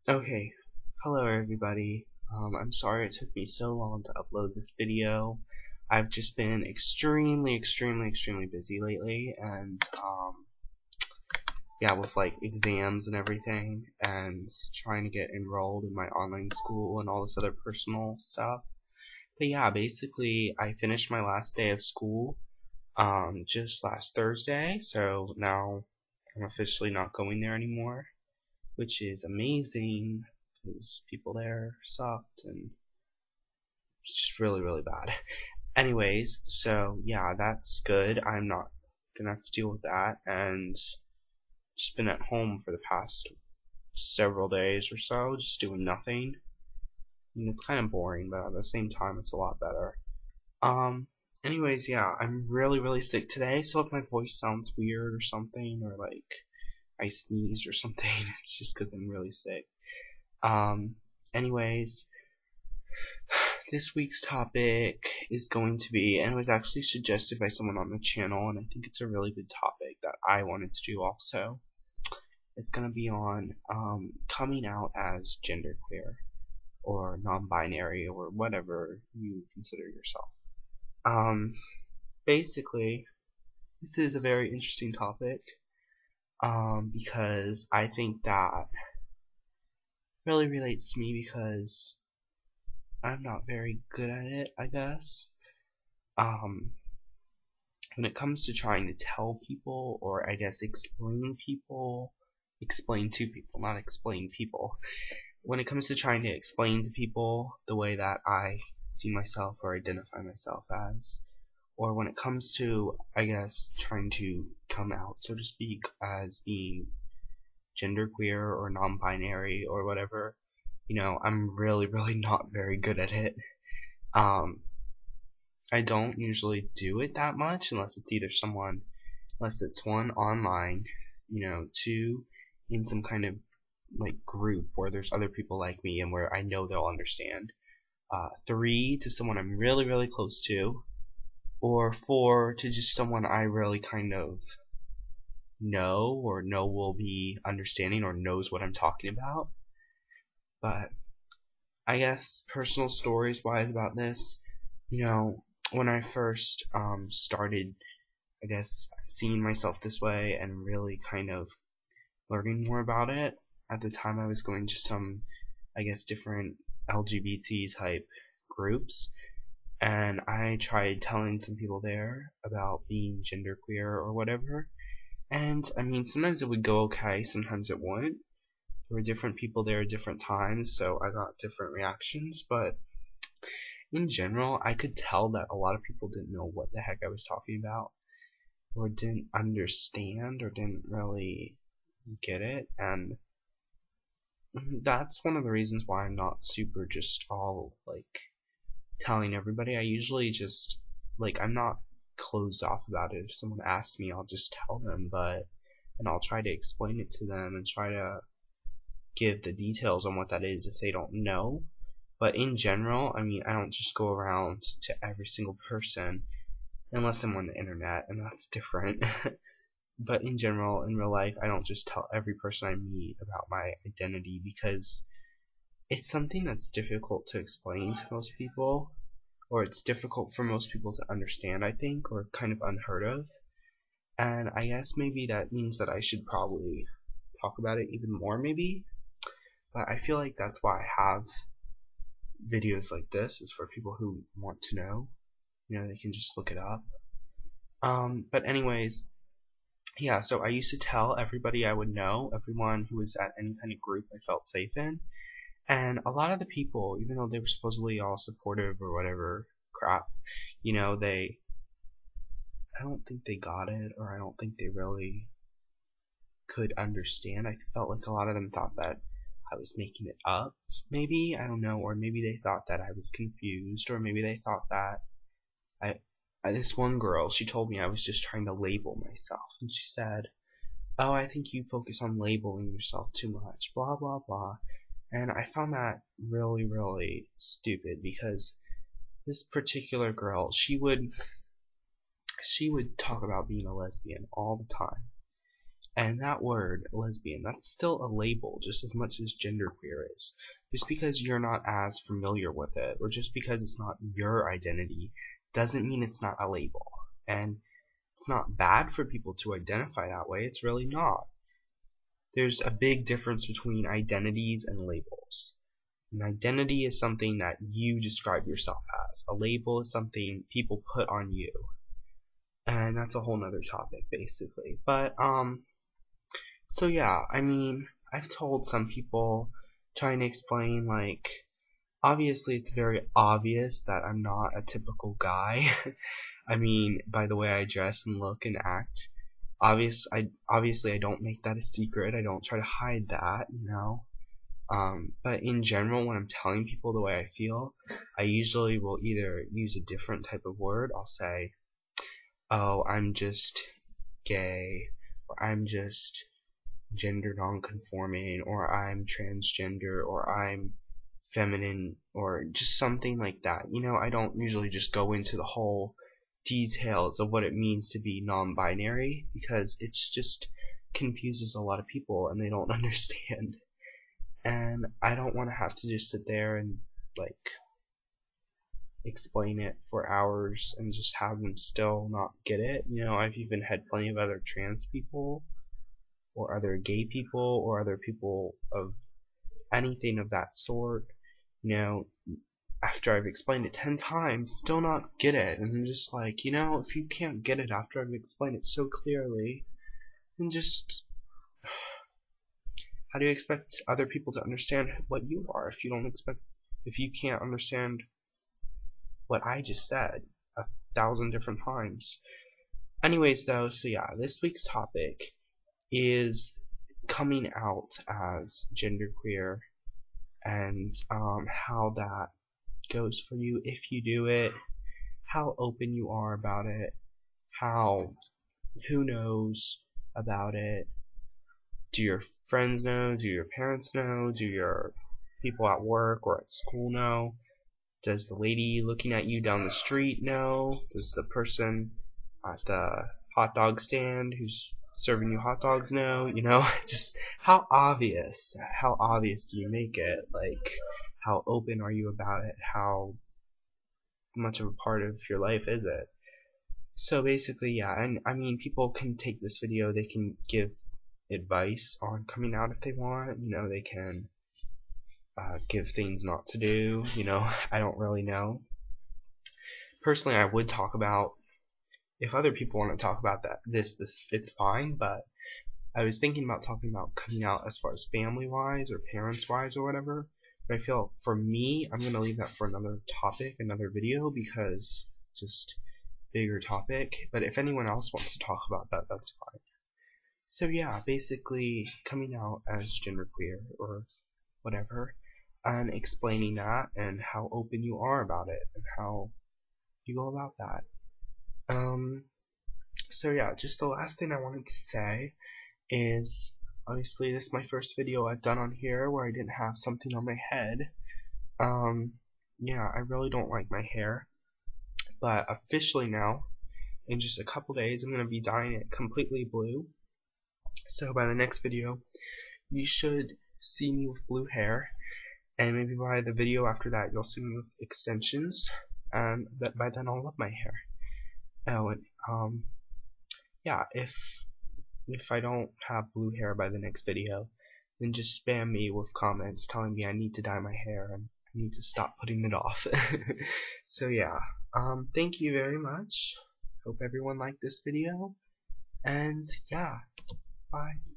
Okay, hello everybody. I'm sorry it took me so long to upload this video. I've just been extremely busy lately, and yeah, with like exams and everything, and trying to get enrolled in my online school and all this other personal stuff. But yeah, basically, I finished my last day of school just last Thursday, so now I'm officially not going there anymore, which is amazing because people there sucked and it's just really bad. Anyways, so yeah, that's good. I'm not gonna have to deal with that, and just been at home for the past several days or so, just doing nothing. I mean, it's kind of boring, but at the same time, it's a lot better. Um, anyways, yeah, I'm really sick today, so if my voice sounds weird or something, or like I sneezed or something, it's just because I'm really sick. Um, anyways, this week's topic is going to be, and it was actually suggested by someone on the channel, and I think it's a really good topic that I wanted to do also. It's going to be on coming out as genderqueer, or non-binary, or whatever you consider yourself. Basically, this is a very interesting topic, because I think that really relates to me because I'm not very good at it, I guess. When it comes to trying to tell people, or I guess explain to people, not explain people. When it comes to trying to explain to people the way that I see myself or identify myself as, or when it comes to, I guess, trying to come out, so to speak, as being genderqueer or non-binary or whatever, I'm really not very good at it. I don't usually do it that much unless it's one online, two in some kind of like group where there's other people like me and where I know they'll understand. Three to someone I'm really close to, or four to just someone I really kind of know or know will be understanding or knows what I'm talking about. But I guess personal stories wise about this, when I first started, I guess, seeing myself this way and really kind of learning more about it, at the time I was going to some, I guess, different LGBT type groups, and I tried telling some people there about being genderqueer or whatever, and I mean, sometimes it would go okay, sometimes it wouldn't. There were different people there at different times, so I got different reactions, but in general, I could tell that a lot of people didn't know what the heck I was talking about, or didn't understand, or didn't really get it, and that's one of the reasons why I'm not super just all, like, telling everybody. I usually just, like, I'm not closed off about it. If someone asks me, I'll just tell them, and I'll try to explain it to them and try to give the details on what that is if they don't know. But in general, I mean, I don't just go around to every single person unless I'm on the internet, and that's different. But in general, in real life, I don't just tell every person I meet about my identity because it's something that's difficult to explain to most people, or it's difficult for most people to understand, I think, or kind of unheard of. And I guess maybe that means that I should probably talk about it even more, maybe. But I feel like that's why I have videos like this, is for people who want to know. They can just look it up. But anyways, yeah, so I used to tell everybody I would know, everyone who was at any kind of group I felt safe in. And a lot of the people, even though they were supposedly all supportive or whatever crap, I don't think they got it, or I don't think they really could understand. I felt like a lot of them thought that I was making it up, maybe, I don't know, or maybe they thought that I was confused, or maybe they thought that this one girl, she told me I was just trying to label myself, and she said, "Oh, I think you focus on labeling yourself too much, blah blah blah." And I found that really stupid, because this particular girl, she would talk about being a lesbian all the time. And that word, lesbian, that's still a label just as much as genderqueer is. Just because you're not as familiar with it, or just because it's not your identity, doesn't mean it's not a label. And it's not bad for people to identify that way, it's really not. There's a big difference between identities and labels. An identity is something that you describe yourself as. A label is something people put on you. And that's a whole nother topic, basically. But, so yeah, I mean, I've told some people, trying to explain, like, obviously it's very obvious that I'm not a typical guy. I mean, by the way I dress and look and act. Obviously I don't make that a secret. I don't try to hide that, you know. But in general, when I'm telling people the way I feel, I usually will either use a different type of word. I'll say, oh, I'm just gay, or I'm just gender non-conforming, or I'm transgender, or I'm feminine, or just something like that. You know, I don't usually just go into the whole details of what it means to be non-binary, because it's just confuses a lot of people and they don't understand. And I don't want to have to just sit there and like explain it for hours and just have them still not get it. You know, I've even had plenty of other trans people or other gay people or other people of anything of that sort, you know, after I've explained it 10 times, still not get it. And I'm just like, you know, if you can't get it after I've explained it so clearly, then just, how do you expect other people to understand what you are if you can't understand what I just said 1,000 different times? Anyways though, so yeah, this week's topic is coming out as genderqueer and how that goes for you if you do it, how open you are about it, who knows about it, do your friends know, do your parents know, do your people at work or at school know, does the lady looking at you down the street know, does the person at the hot dog stand who's serving you hot dogs know, you know, just how obvious do you make it, like, how open are you about it, how much of a part of your life is it? So basically, yeah, and I mean, people can take this video, they can give advice on coming out if they want, you know, they can give things not to do, you know, I don't really know. Personally, I would talk about, if other people want to talk about this it's fine, but I was thinking about talking about coming out as far as family-wise or parents-wise or whatever, but I feel for me, I'm going to leave that for another topic, another video, because just bigger topic, but if anyone else wants to talk about that, that's fine. So yeah, basically coming out as genderqueer or whatever, and explaining that and how open you are about it and how you go about that. So yeah, just the last thing I wanted to say is, obviously this is my first video I've done on here where I didn't have something on my head. Yeah, I really don't like my hair, but officially now, in just a couple days, I'm going to be dyeing it completely blue. So by the next video, you should see me with blue hair, and maybe by the video after that, you'll see me with extensions, and by then I'll love my hair. Oh, and yeah, if I don't have blue hair by the next video, then just spam me with comments telling me I need to dye my hair and I need to stop putting it off. So yeah, thank you very much. Hope everyone liked this video, and yeah, bye.